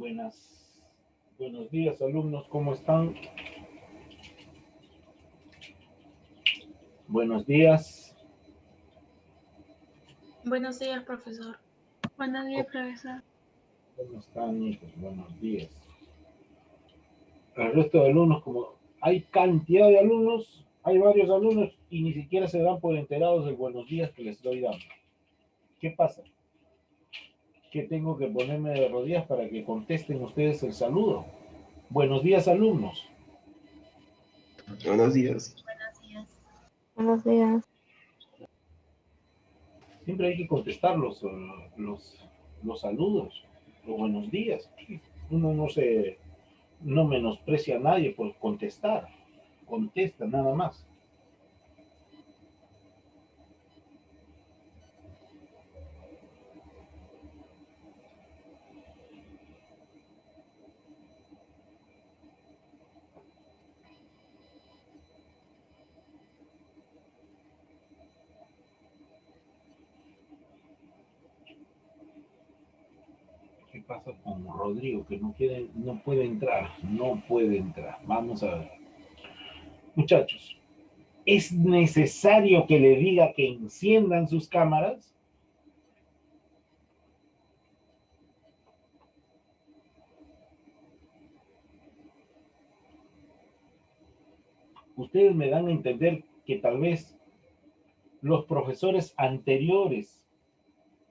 Buenos días, alumnos, ¿cómo están? Buenos días. Buenos días, profesor. Buenos días, profesor. ¿Cómo están, hijos? Buenos días. El resto de alumnos, como hay cantidad de alumnos, hay varios alumnos y ni siquiera se dan por enterados del buenos días que les estoy dando. ¿Qué pasa? Que tengo que ponerme de rodillas para que contesten ustedes el saludo. Buenos días, alumnos. Buenos días. Buenos días. Buenos días. Siempre hay que contestar los saludos, los buenos días. Uno no menosprecia a nadie por contestar. Contesta nada más. ¿Qué pasa con Rodrigo? Que no puede entrar, no puede entrar. Vamos a ver. Muchachos, ¿es necesario que le diga que enciendan sus cámaras? Ustedes me dan a entender que tal vez los profesores anteriores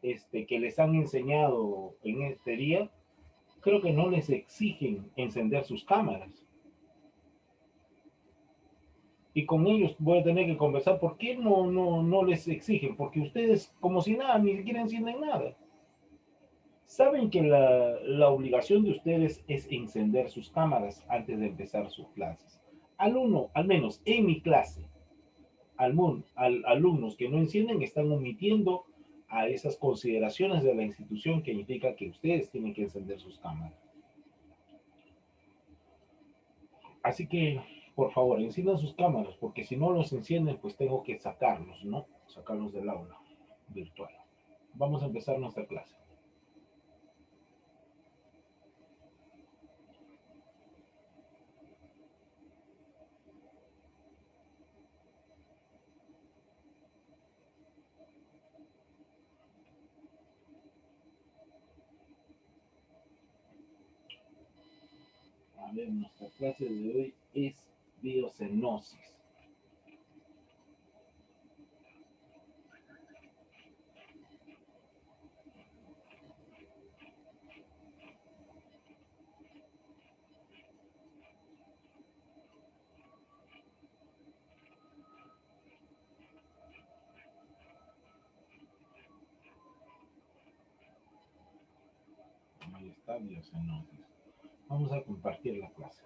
que les han enseñado en este día, creo que no les exigen encender sus cámaras. Y con ellos voy a tener que conversar. ¿Por qué no les exigen? Porque ustedes, como si nada, ni siquiera encienden nada. Saben que la obligación de ustedes es encender sus cámaras antes de empezar sus clases. Al menos en mi clase, alumnos que no encienden están omitiendo a esas consideraciones de la institución que indica que ustedes tienen que encender sus cámaras. Así que, por favor, enciendan sus cámaras, porque si no los encienden, pues tengo que sacarlos, ¿no? Sacarlos del aula virtual. Vamos a empezar nuestra clase. A ver, nuestra clase de hoy es biocenosis. Ahí está, biocenosis. Vamos a compartir la clase.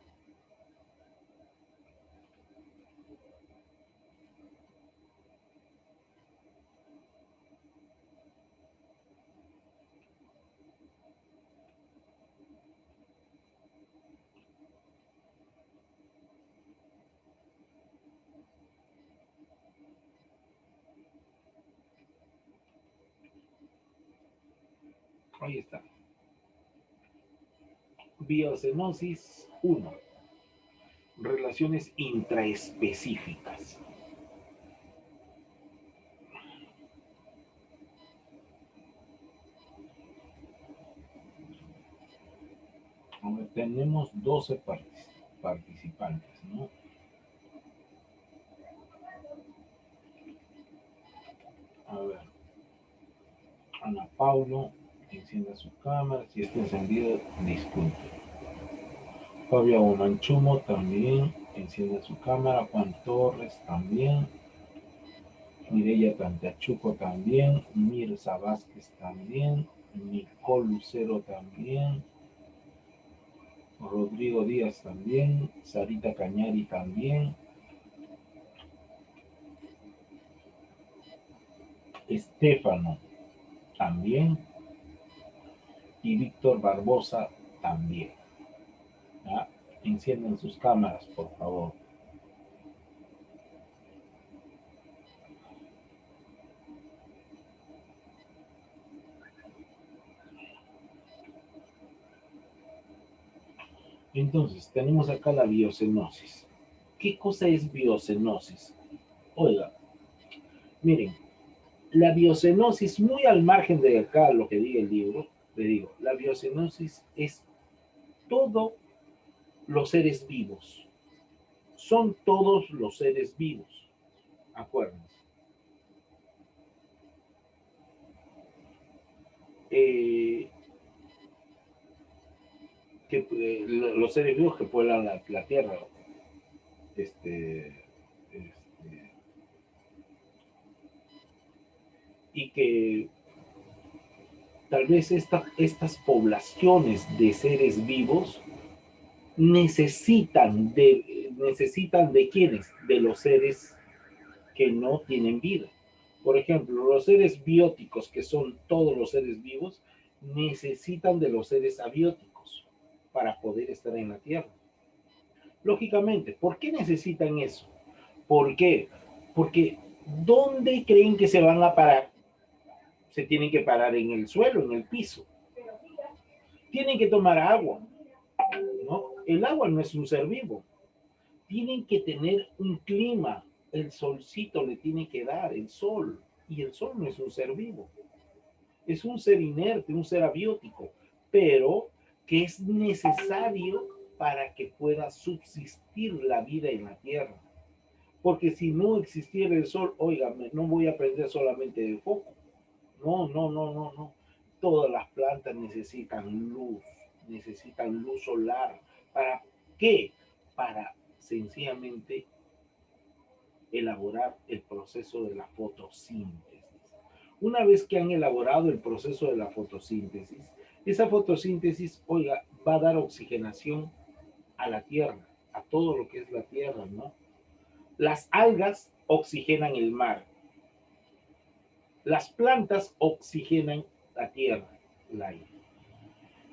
Ahí está. Biocenosis 1. Relaciones intraespecíficas. Ahora tenemos 12 participantes, ¿no? A ver. Ana Paulo, encienda su cámara. Si está encendido, disculpe. Fabio Manchumo también, enciende su cámara. Juan Torres también. Mireya Tantachuco también. Mirza Vázquez también. Nicole Lucero también. Rodrigo Díaz también. Sarita Cañari también. Estefano también. Y Víctor Barbosa también. ¿Ya? Encienden sus cámaras, por favor. Entonces, tenemos acá la biocenosis. ¿Qué cosa es biocenosis? Oiga, miren, la biocenosis, muy al margen de acá lo que diga el libro, le digo, la biocenosis es todos los seres vivos. Son todos los seres vivos. Acuérdense. Los seres vivos que pueblan la Tierra. Este, y que tal vez estas poblaciones de seres vivos necesitan de quiénes, de los seres que no tienen vida. Por ejemplo, los seres bióticos, que son todos los seres vivos, necesitan de los seres abióticos para poder estar en la Tierra. Lógicamente, ¿por qué necesitan eso? ¿Por qué? Porque ¿dónde creen que se van a parar? Se tienen que parar en el suelo, en el piso. Tienen que tomar agua, ¿no? El agua no es un ser vivo. Tienen que tener un clima. El solcito le tiene que dar, el sol. Y el sol no es un ser vivo. Es un ser inerte, un ser abiótico, pero que es necesario para que pueda subsistir la vida en la Tierra. Porque si no existiera el sol, óigame, no voy a prender solamente de foco. No, no, no, no, no. Todas las plantas necesitan luz solar. ¿Para qué? Para sencillamente elaborar el proceso de la fotosíntesis. Una vez que han elaborado el proceso de la fotosíntesis, esa fotosíntesis, oiga, va a dar oxigenación a la tierra, a todo lo que es la tierra, ¿no? Las algas oxigenan el mar. Las plantas oxigenan la tierra, el aire.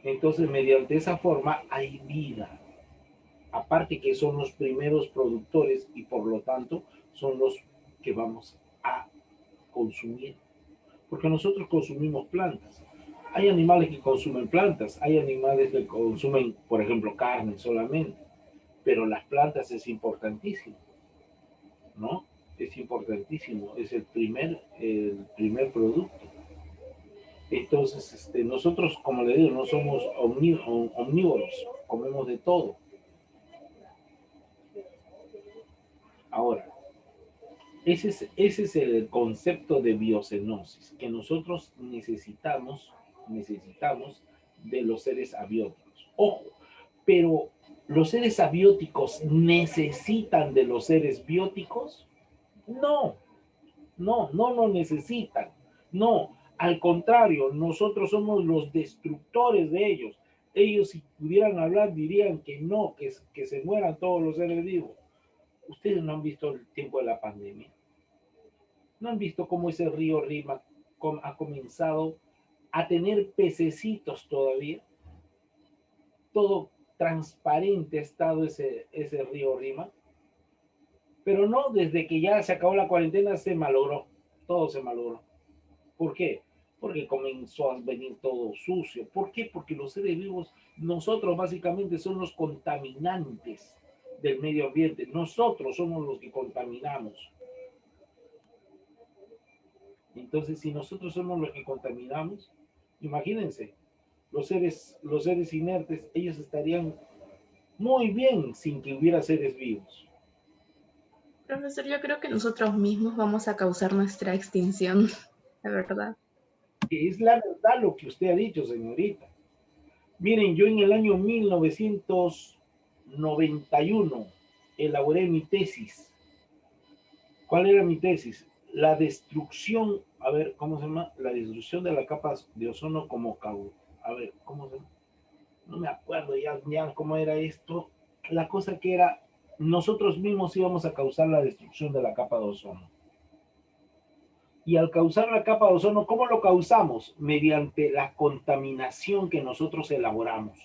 Entonces, mediante esa forma hay vida. Aparte que son los primeros productores y por lo tanto son los que vamos a consumir. Porque nosotros consumimos plantas. Hay animales que consumen plantas, hay animales que consumen, por ejemplo, carne solamente, pero las plantas es importantísimo, ¿no? Es importantísimo, es el primer producto. Entonces, nosotros, como le digo, no somos omnívoros, comemos de todo. Ahora, ese es el concepto de biocenosis, que nosotros necesitamos de los seres abióticos. Ojo, pero ¿los seres abióticos necesitan de los seres bióticos? No, no, no lo necesitan. No, al contrario, nosotros somos los destructores de ellos. Ellos, si pudieran hablar, dirían que no, que se mueran todos los seres vivos. Ustedes no han visto el tiempo de la pandemia. ¿No han visto cómo ese río Rima ha comenzado a tener pececitos todavía? Todo transparente ha estado ese río Rima. Pero no, desde que ya se acabó la cuarentena se malogró. Todo se malogró. ¿Por qué? Porque comenzó a venir todo sucio. ¿Por qué? Porque los seres vivos, nosotros básicamente somos los contaminantes del medio ambiente. Nosotros somos los que contaminamos. Entonces, si nosotros somos los que contaminamos, imagínense, los seres inertes, ellos estarían muy bien sin que hubiera seres vivos. Profesor, yo creo que nosotros mismos vamos a causar nuestra extinción, la verdad. Es la verdad lo que usted ha dicho, señorita. Miren, yo en el año 1991 elaboré mi tesis. ¿Cuál era mi tesis? La destrucción, a ver, ¿cómo se llama? La destrucción de la capa de ozono como a ver, ¿cómo se llama? No me acuerdo ya cómo era esto. La cosa que era, nosotros mismos íbamos a causar la destrucción de la capa de ozono. Y al causar la capa de ozono, ¿cómo lo causamos? Mediante la contaminación que nosotros elaboramos.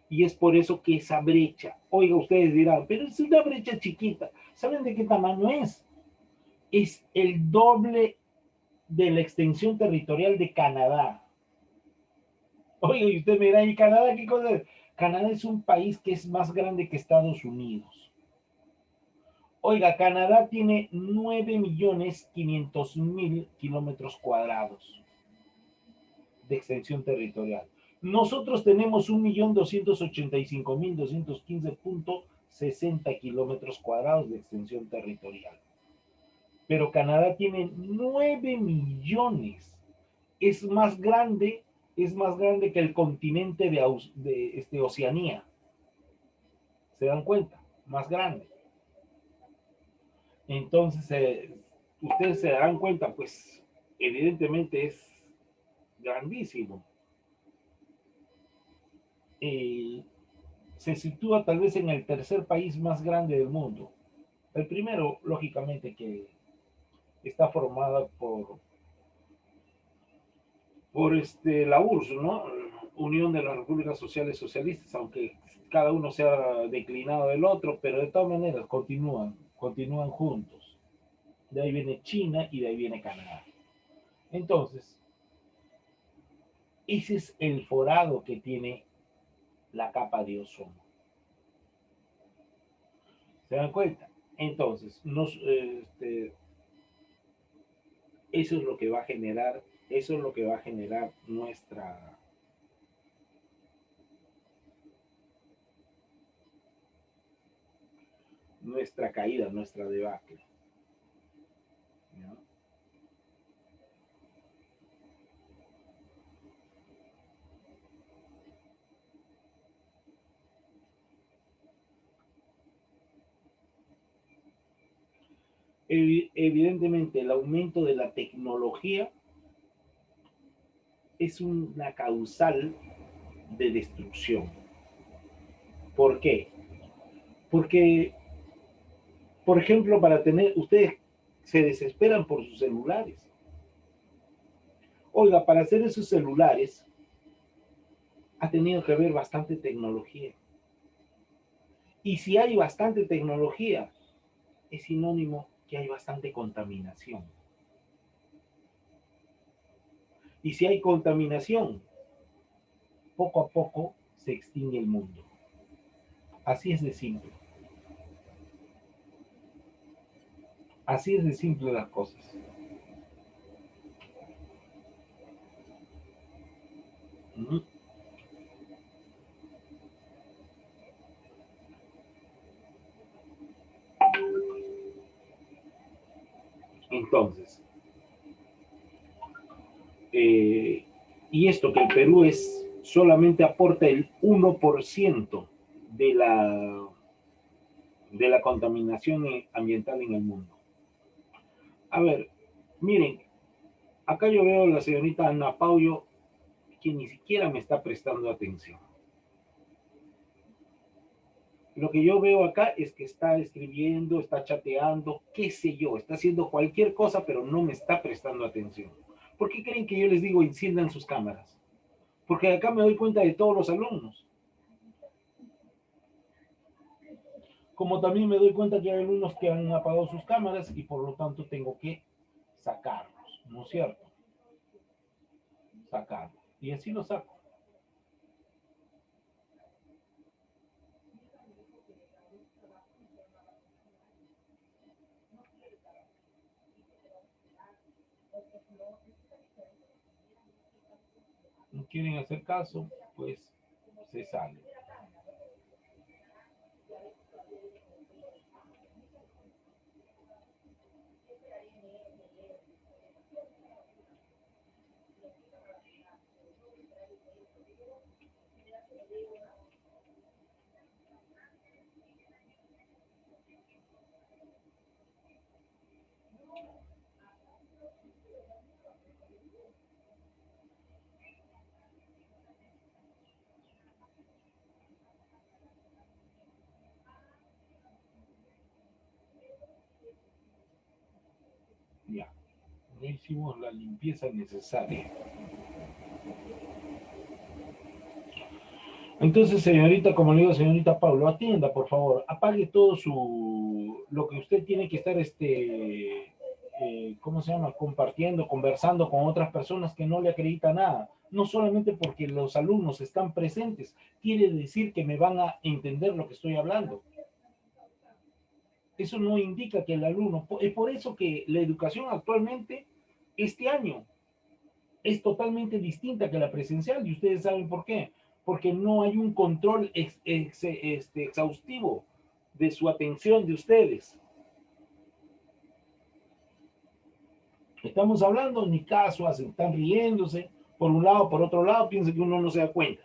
Y es por eso que esa brecha, oiga, ustedes dirán, pero es una brecha chiquita. ¿Saben de qué tamaño es? Es el doble de la extensión territorial de Canadá. Oiga, y usted me dirá, ¿y Canadá qué cosa es? Canadá es un país que es más grande que Estados Unidos. Oiga, Canadá tiene 9.500.000 kilómetros cuadrados de extensión territorial. Nosotros tenemos 1.285.215.60 kilómetros cuadrados de extensión territorial. Pero Canadá tiene 9 millones. Es más grande que el continente de Oceanía. ¿Se dan cuenta? Más grande. Entonces, ustedes se darán cuenta, pues, evidentemente es grandísimo. Se sitúa tal vez en el tercer país más grande del mundo. El primero, lógicamente, que está formada por la URSS, ¿no? Unión de las Repúblicas Sociales Socialistas, aunque cada uno se ha declinado del otro, pero de todas maneras continúan juntos. De ahí viene China y de ahí viene Canadá. Entonces, ese es el forado que tiene la capa de ozono. ¿Se dan cuenta? Entonces, eso es lo que va a generar, nuestra caída, nuestra debacle. ¿No? Evidentemente, el aumento de la tecnología es una causal de destrucción. ¿Por qué? Porque, por ejemplo, ustedes se desesperan por sus celulares. Oiga, para hacer esos celulares ha tenido que haber bastante tecnología. Y si hay bastante tecnología, es sinónimo que hay bastante contaminación. Y si hay contaminación, poco a poco se extingue el mundo. Así es de simple. Así es de simple las cosas. Entonces, y esto que el Perú solamente aporta el 1% de la contaminación ambiental en el mundo. A ver, miren, acá yo veo a la señorita Ana Paulo que ni siquiera me está prestando atención. Lo que yo veo acá es que está escribiendo, está chateando, qué sé yo, está haciendo cualquier cosa, pero no me está prestando atención. ¿Por qué creen que yo les digo enciendan sus cámaras? Porque acá me doy cuenta de todos los alumnos. Como también me doy cuenta que hay alumnos que han apagado sus cámaras y por lo tanto tengo que sacarlos, ¿no es cierto? Sacarlos. Y así lo saco. No quieren hacer caso, pues se sale. Ya, no hicimos la limpieza necesaria. Entonces, señorita, como le digo, señorita Pablo, atienda, por favor, apague todo lo que usted tiene que estar ¿cómo se llama? Compartiendo, conversando con otras personas que no le acreditan nada. No solamente porque los alumnos están presentes, quiere decir que me van a entender lo que estoy hablando. Eso no indica que el alumno, es por eso que la educación actualmente, este año, es totalmente distinta que la presencial, y ustedes saben por qué. Porque no hay un control exhaustivo de su atención de ustedes. Estamos hablando, ni caso hacen, están riéndose, por un lado, por otro lado, piensan que uno no se da cuenta.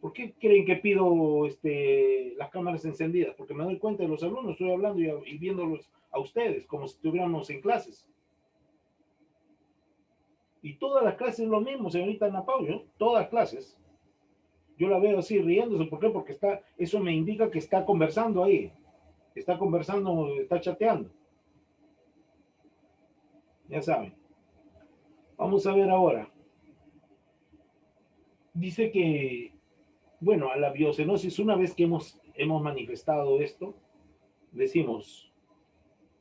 ¿Por qué creen que pido las cámaras encendidas? Porque me doy cuenta de los alumnos, estoy hablando y viéndolos a ustedes, como si estuviéramos en clases. Y todas las clases es lo mismo, señorita Ana Paula, todas las clases. Yo la veo así riéndose, ¿por qué? Porque eso me indica que está conversando ahí, está conversando, está chateando. Ya saben. Vamos a ver ahora. Dice que, bueno, a la biocenosis, una vez que hemos manifestado esto, decimos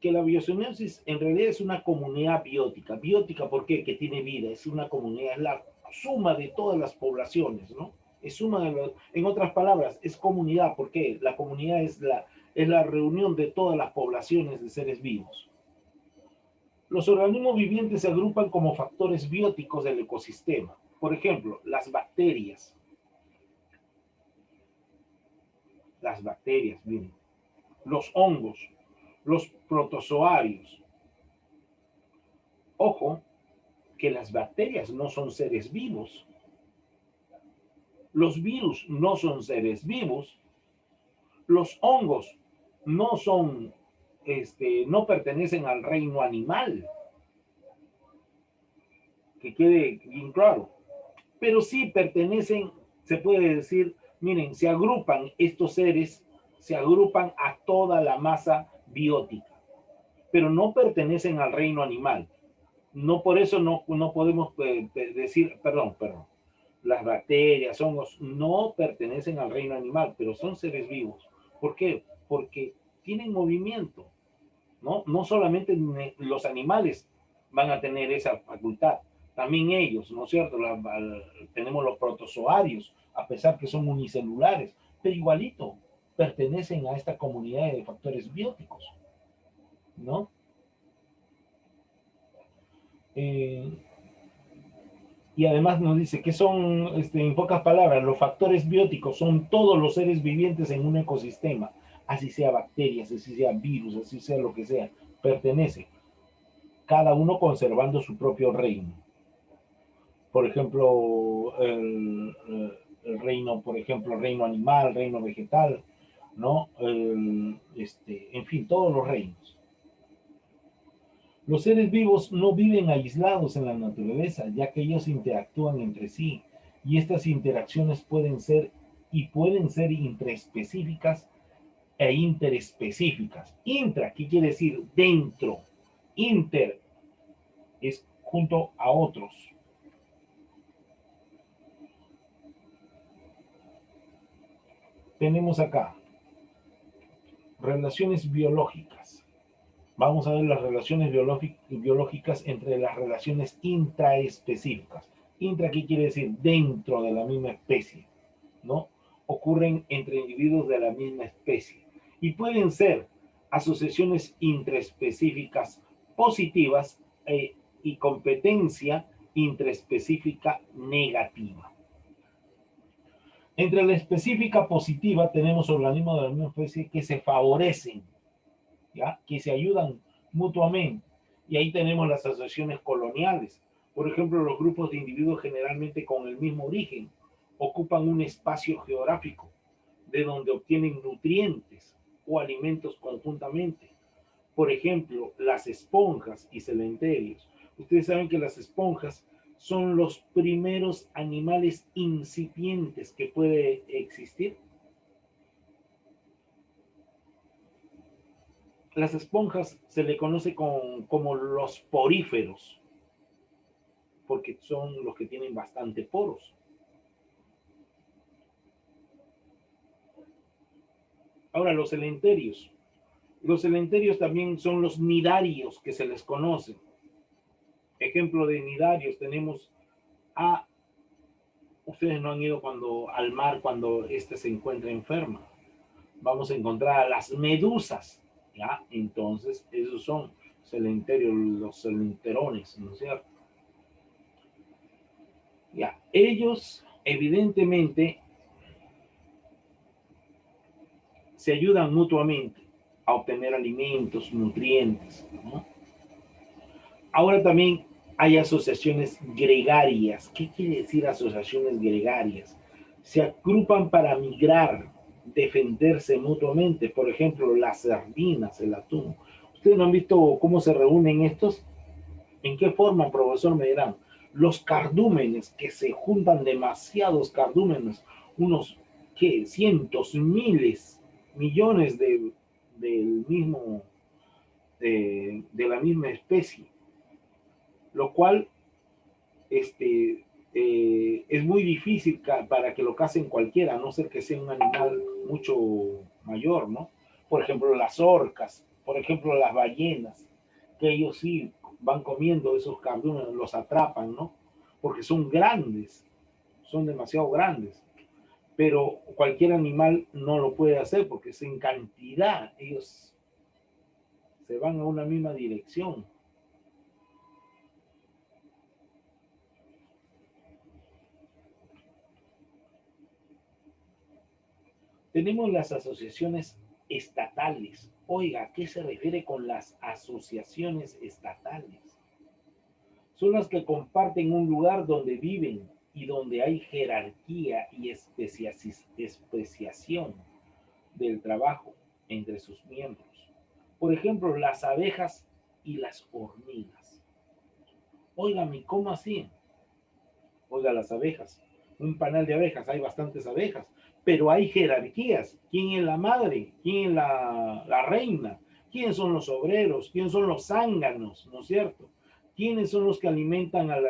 que la biocenosis en realidad es una comunidad biótica. Biótica, ¿por qué? Que tiene vida, es una comunidad, es la suma de todas las poblaciones, ¿no? Es suma en otras palabras, es comunidad, ¿por qué? La comunidad es la reunión de todas las poblaciones de seres vivos. Los organismos vivientes se agrupan como factores bióticos del ecosistema. Por ejemplo, las bacterias, miren, los hongos, los protozoarios. Ojo, que las bacterias no son seres vivos. Los virus no son seres vivos. Los hongos no son, no pertenecen al reino animal. Que quede bien claro. Pero sí pertenecen, se puede decir, miren, se agrupan estos seres, se agrupan a toda la masa biótica, pero no pertenecen al reino animal. No, por eso no podemos decir, perdón, las bacterias, hongos, no pertenecen al reino animal, pero son seres vivos. ¿Por qué? Porque tienen movimiento, ¿no? No solamente los animales van a tener esa facultad, también ellos, ¿no es cierto? Tenemos los protozoarios, a pesar que son unicelulares, pero igualito pertenecen a esta comunidad de factores bióticos, ¿no? Y además nos dice que son, en pocas palabras, los factores bióticos son todos los seres vivientes en un ecosistema, así sea bacterias, así sea virus, así sea lo que sea, pertenece, cada uno conservando su propio reino. Por ejemplo, el reino, por ejemplo, el reino animal, el reino vegetal, ¿no? En fin, todos los reinos. Los seres vivos no viven aislados en la naturaleza, ya que ellos interactúan entre sí, y estas interacciones pueden ser intraespecíficas e interespecíficas. Intra, ¿qué quiere decir? Dentro. Inter es junto a otros. Tenemos acá relaciones biológicas. Vamos a ver las relaciones biológicas entre las relaciones intraespecíficas. Intra, ¿qué quiere decir? Dentro de la misma especie, ¿no? Ocurren entre individuos de la misma especie. Y pueden ser asociaciones intraespecíficas positivas y competencia intraespecífica negativa. Entre la específica positiva tenemos organismos de la misma especie que se favorecen, ¿ya? Que se ayudan mutuamente. Y ahí tenemos las asociaciones coloniales. Por ejemplo, los grupos de individuos generalmente con el mismo origen ocupan un espacio geográfico de donde obtienen nutrientes o alimentos conjuntamente. Por ejemplo, las esponjas y cementerios. Ustedes saben que las esponjas son los primeros animales incipientes que puede existir. Las esponjas se le conoce como los poríferos, porque son los que tienen bastante poros. Ahora, los cementerios. Los cementerios también son los nidarios que se les conoce. Ejemplo de nidarios tenemos a... Ustedes no han ido al mar cuando éste se encuentra enferma. Vamos a encontrar a las medusas, ¿ya? Entonces, esos son cementerios, los cementerones, ¿no es cierto? Ya, ellos evidentemente se ayudan mutuamente a obtener alimentos, nutrientes, ¿no? Ahora también hay asociaciones gregarias. ¿Qué quiere decir asociaciones gregarias? Se agrupan para migrar, defenderse mutuamente. Por ejemplo, las sardinas, el atún. ¿Ustedes no han visto cómo se reúnen estos? ¿En qué forma, profesor? Me dirán. Los cardúmenes, que se juntan demasiados cardúmenes, unos, ¿qué? Cientos, miles, millones del mismo, de la misma especie, lo cual es muy difícil para que lo casen cualquiera, a no ser que sea un animal mucho mayor, ¿no? Por ejemplo, las orcas, por ejemplo, las ballenas, que ellos sí van comiendo esos cardúmenes, los atrapan, ¿no? Porque son grandes, son demasiado grandes. Pero cualquier animal no lo puede hacer porque es en cantidad, ellos se van a una misma dirección. Tenemos las asociaciones estatales. Oiga, ¿a qué se refiere con las asociaciones estatales? Son las que comparten un lugar donde viven y donde hay jerarquía y especiación del trabajo entre sus miembros. Por ejemplo, las abejas y las hormigas. Óigame, ¿cómo así? Oiga, las abejas. Un panal de abejas, hay bastantes abejas, pero hay jerarquías. ¿Quién es la madre? ¿Quién es la reina? ¿Quiénes son los obreros? ¿Quiénes son los zánganos? ¿No es cierto? ¿Quiénes son los que alimentan a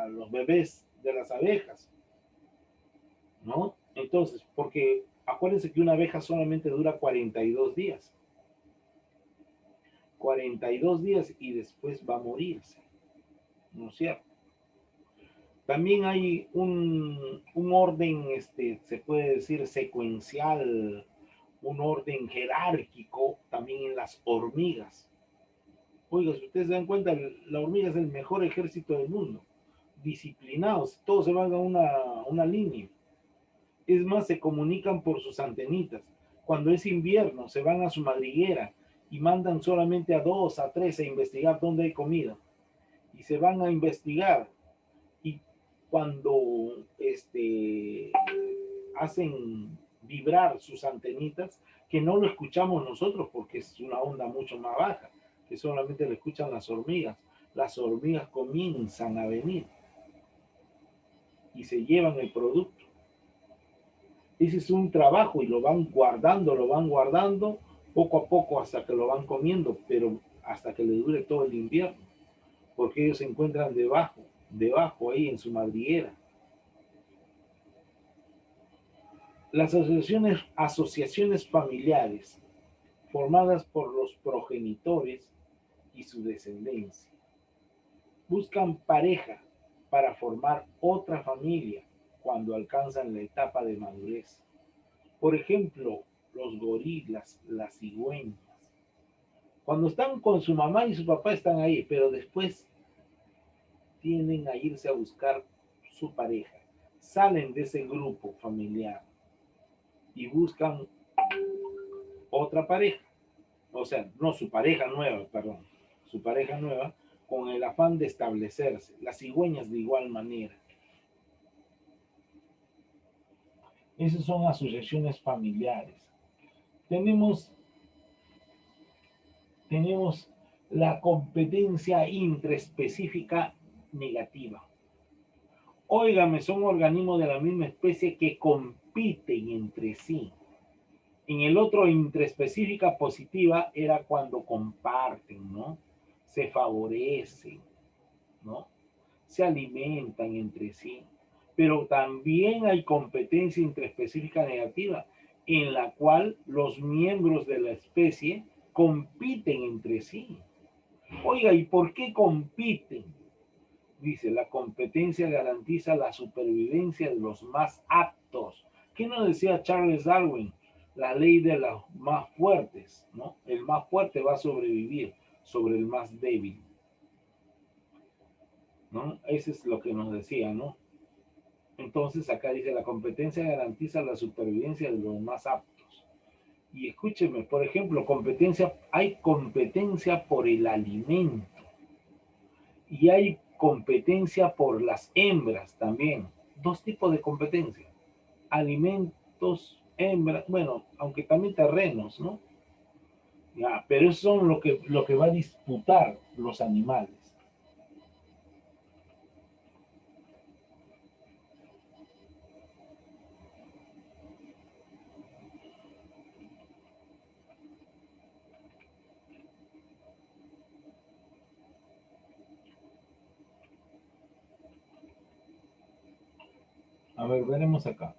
los bebés de las abejas? ¿No? Entonces, porque acuérdense que una abeja solamente dura 42 días. 42 días y después va a morirse. ¿No es cierto? También hay un orden, se puede decir secuencial, un orden jerárquico también en las hormigas. Oiga, si ustedes se dan cuenta, la hormiga es el mejor ejército del mundo. Disciplinados, todos se van a una línea. Es más, se comunican por sus antenitas. Cuando es invierno, se van a su madriguera y mandan solamente a 2, a 3 a investigar dónde hay comida. Y se van a investigar. Y cuando hacen vibrar sus antenitas, que no lo escuchamos nosotros porque es una onda mucho más baja, que solamente lo escuchan las hormigas comienzan a venir y se llevan el producto. Ese es un trabajo y lo van guardando poco a poco hasta que lo van comiendo, pero hasta que le dure todo el invierno, porque ellos se encuentran debajo ahí en su madriguera. Las asociaciones familiares formadas por los progenitores y su descendencia buscan pareja para formar otra familia cuando alcanzan la etapa de madurez. Por ejemplo, los gorilas, las cigüeñas. Cuando están con su mamá y su papá están ahí, pero después tienden a irse a buscar su pareja. Salen de ese grupo familiar y buscan otra pareja. O sea, no su pareja nueva, perdón, su pareja nueva, con el afán de establecerse. Las cigüeñas de igual manera. Esas son asociaciones familiares. Tenemos la competencia intraespecífica negativa. Óigame, son organismos de la misma especie que compiten entre sí. En el otro, intraespecífica positiva era cuando comparten, ¿no? Se favorecen, ¿no? Se alimentan entre sí. Pero también hay competencia intraespecífica negativa, en la cual los miembros de la especie compiten entre sí. Oiga, ¿y por qué compiten? Dice, la competencia garantiza la supervivencia de los más aptos. ¿Qué nos decía Charles Darwin? La ley de los más fuertes, ¿no? El más fuerte va a sobrevivir sobre el más débil, ¿no? Eso es lo que nos decía, ¿no? Entonces acá dice, la competencia garantiza la supervivencia de los más aptos. Y escúcheme, por ejemplo, hay competencia por el alimento y hay competencia por las hembras también. Dos tipos de competencia. Alimentos, hembras, bueno, aunque también terrenos, ¿no? Ya, pero eso son lo que va a disputar los animales. A ver, veremos acá.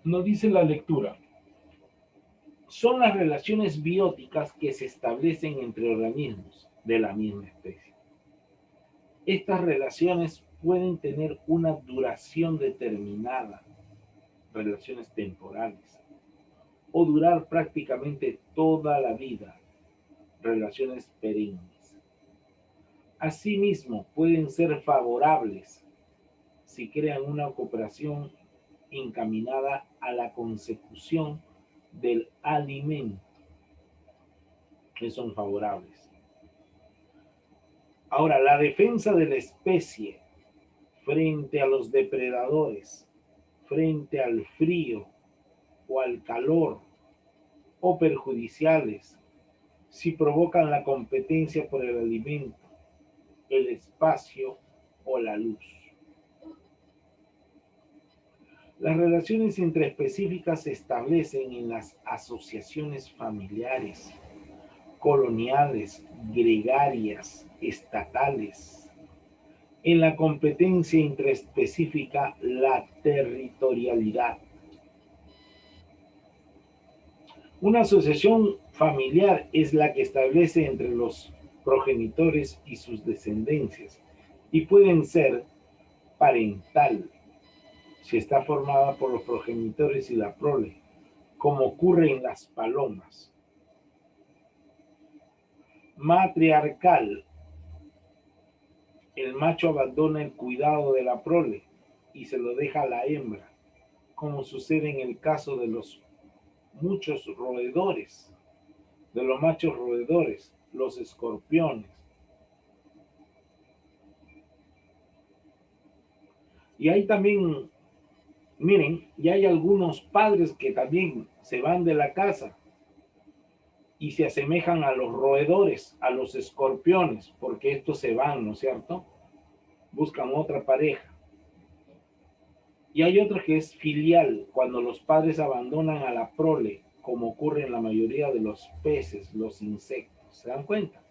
Nos dice la lectura. Son las relaciones bióticas que se establecen entre organismos de la misma especie. Estas relaciones pueden tener una duración determinada, relaciones temporales, o durar prácticamente toda la vida, relaciones perennes. Asimismo, pueden ser favorables si crean una cooperación encaminada a la consecución del alimento, que son favorables. Ahora, la defensa de la especie frente a los depredadores, frente al frío o al calor, o perjudiciales si provocan la competencia por el alimento, el espacio o la luz. Las relaciones intraespecíficas se establecen en las asociaciones familiares, coloniales, gregarias, estatales. En la competencia intraespecífica, la territorialidad. Una asociación familiar es la que establece entre los progenitores y sus descendencias y pueden ser parental, si está formada por los progenitores y la prole, como ocurre en las palomas. Matriarcal, el macho abandona el cuidado de la prole y se lo deja a la hembra, como sucede en el caso de los muchos roedores, de los machos roedores, los escorpiones. Y hay también, miren, y hay algunos padres que también se van de la casa y se asemejan a los roedores, a los escorpiones, porque estos se van, ¿no es cierto? Buscan otra pareja. Y hay otro que es filial, cuando los padres abandonan a la prole, como ocurre en la mayoría de los peces, los insectos. ¿Se dan cuenta?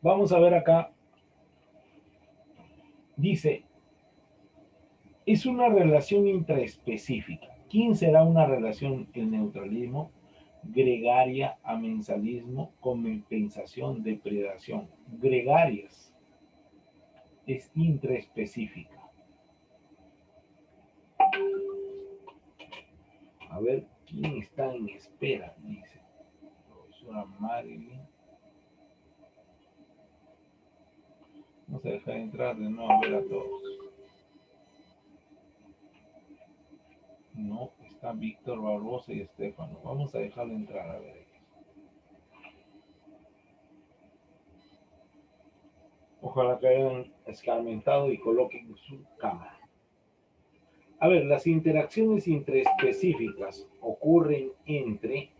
Vamos a ver acá. Dice, es una relación intraespecífica. ¿Quién será una relación? El neutralismo, gregaria, amensalismo, compensación, depredación. Gregarias es intraespecífica. A ver, ¿quién está en espera? Dice, profesora Marilyn. Vamos a dejar entrar de nuevo a ver a todos. No, está Víctor Barbosa y Estefano. Vamos a dejarlo entrar a ver. Ojalá que hayan escarmentado y coloquen su cámara. A ver, las interacciones intraespecíficas ocurren entre,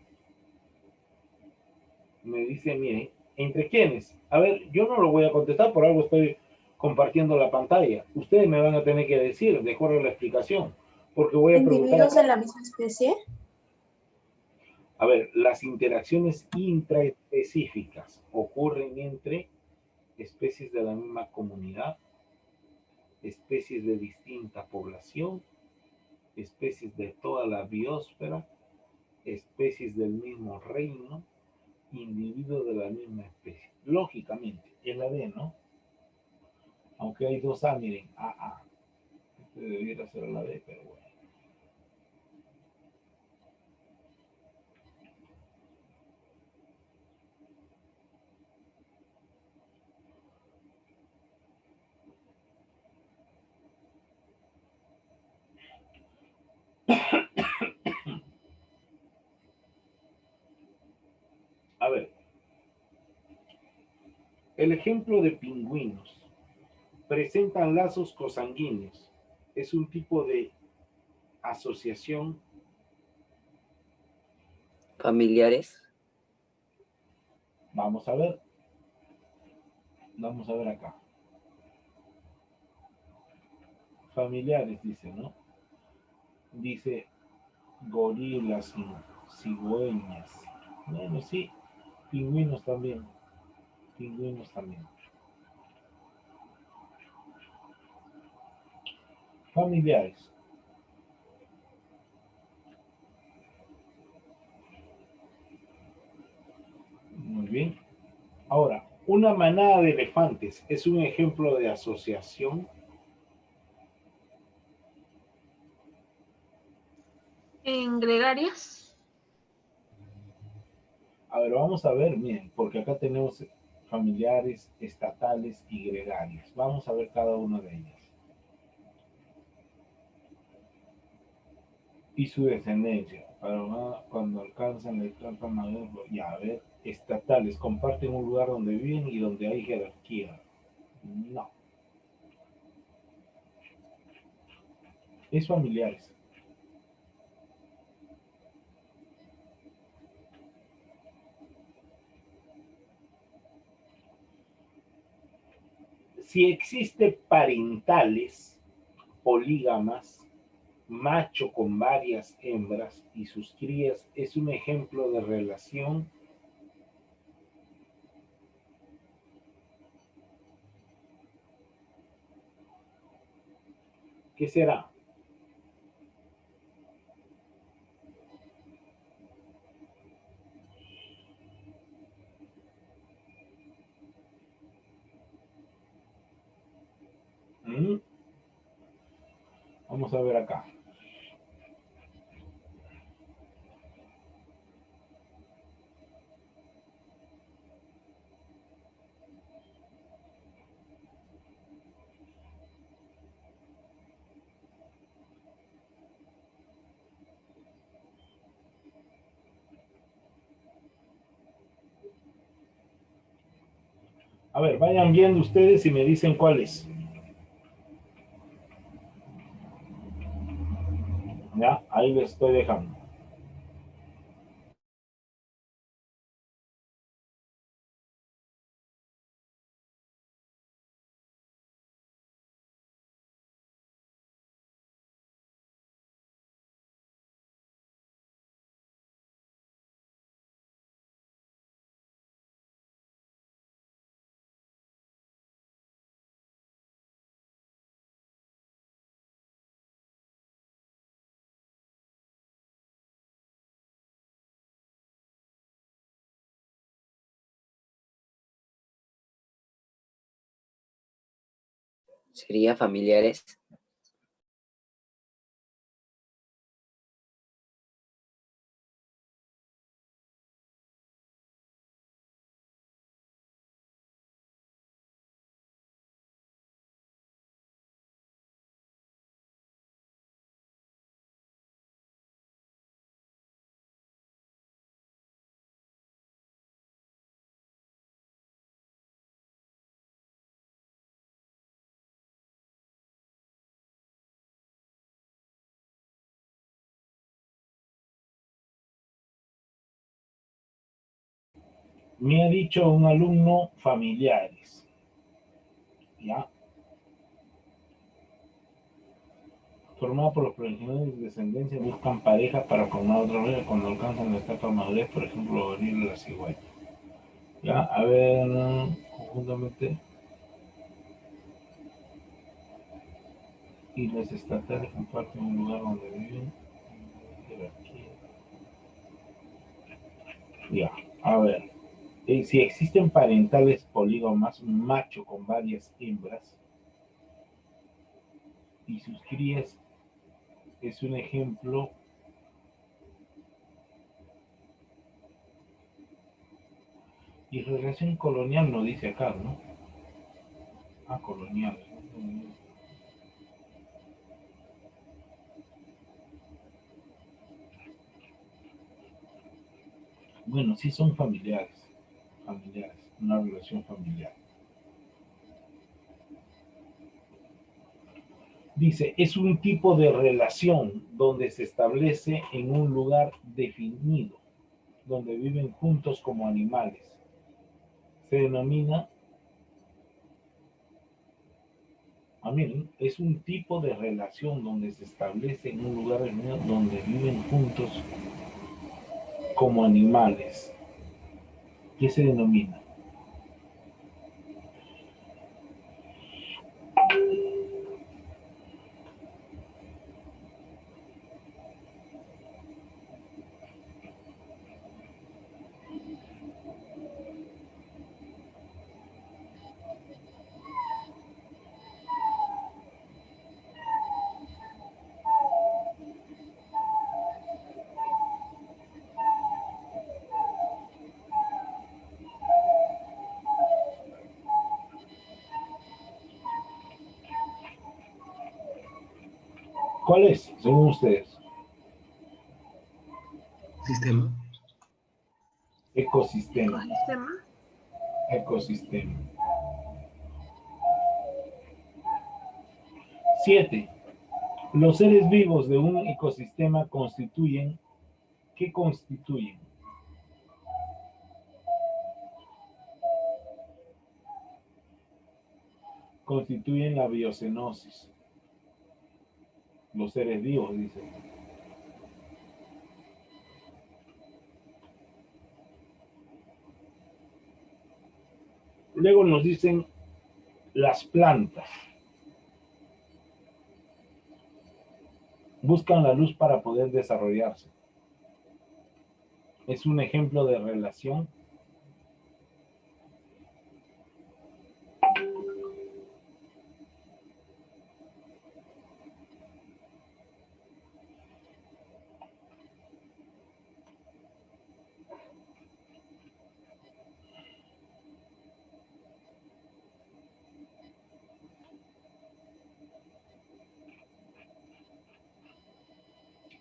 me dice, miren, ¿entre quiénes? A ver, yo no lo voy a contestar, por algo estoy compartiendo la pantalla. Ustedes me van a tener que decir, de acuerdo a la explicación, porque voy a preguntar ¿Individuos acá. de la misma especie? A ver, las interacciones intraespecíficas ocurren entre especies de la misma comunidad, especies de distinta población, especies de toda la biosfera, especies del mismo reino, individuos de la misma especie. Lógicamente, es la D, ¿no? Aunque hay dos A, miren, AA. Este debiera ser la D, pero bueno. A ver, el ejemplo de pingüinos presentan lazos cosanguíneos. Es un tipo de asociación. Familiares. Vamos a ver. Vamos a ver acá. Familiares, dice, ¿no? Dice gorilas y cigüeñas. Bueno, sí, pingüinos también. Pingüinos también. Familiares. Muy bien. Ahora, una manada de elefantes es un ejemplo de asociación. ¿En gregarias? A ver, vamos a ver, miren, porque acá tenemos familiares, estatales y gregarios. Vamos a ver cada una de ellas. Y su descendencia, para cuando alcanzan la etapa mayor, ya a ver, estatales, comparten un lugar donde viven y donde hay jerarquía. No. Es familiares. Si existe parentales, polígamas, macho con varias hembras y sus crías, es un ejemplo de relación. ¿Qué será? ¿Mm? Vamos a ver acá. A ver, vayan viendo ustedes y me dicen cuál es. Ya, ahí les estoy dejando. Sería familiares. Me ha dicho un alumno familiares. ¿Ya? Formada por los progenitores de descendencia, buscan pareja para formar otra vez cuando alcanzan la etapa de madurez, por ejemplo, venir la cigüeña. Ya, a ver, conjuntamente. Y los estatales comparten un lugar donde viven. Ya, a ver. Si existen parentales polígamas, un macho con varias hembras, y sus crías es un ejemplo. Y relación colonial no dice acá, ¿no? Ah, colonial. Bueno, sí son familiares, una relación familiar. Dice, es un tipo de relación donde se establece en un lugar definido, donde viven juntos como animales. Se denomina, es un tipo de relación donde se establece en un lugar definido, donde viven juntos como animales. ¿Qué se denomina? ¿Cuál es, según ustedes? Sistema. Ecosistema. Ecosistema. Ecosistema. 7. Los seres vivos de un ecosistema constituyen. ¿Qué constituyen? Constituyen la biocenosis. Los seres vivos, dice. Luego nos dicen las plantas. Buscan la luz para poder desarrollarse. Es un ejemplo de relación.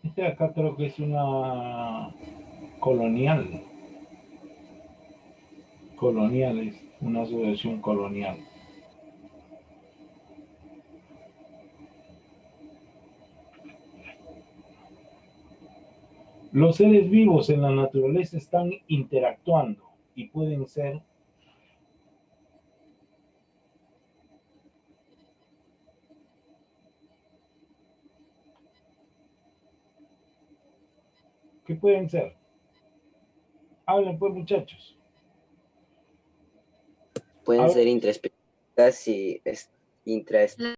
Este de acá creo que es una colonial. Colonial es una asociación colonial. Los seres vivos en la naturaleza están interactuando y pueden ser ¿qué pueden ser? Hablen pues, muchachos. Pueden A ser ver. intraespecíficas y intraespecíficas.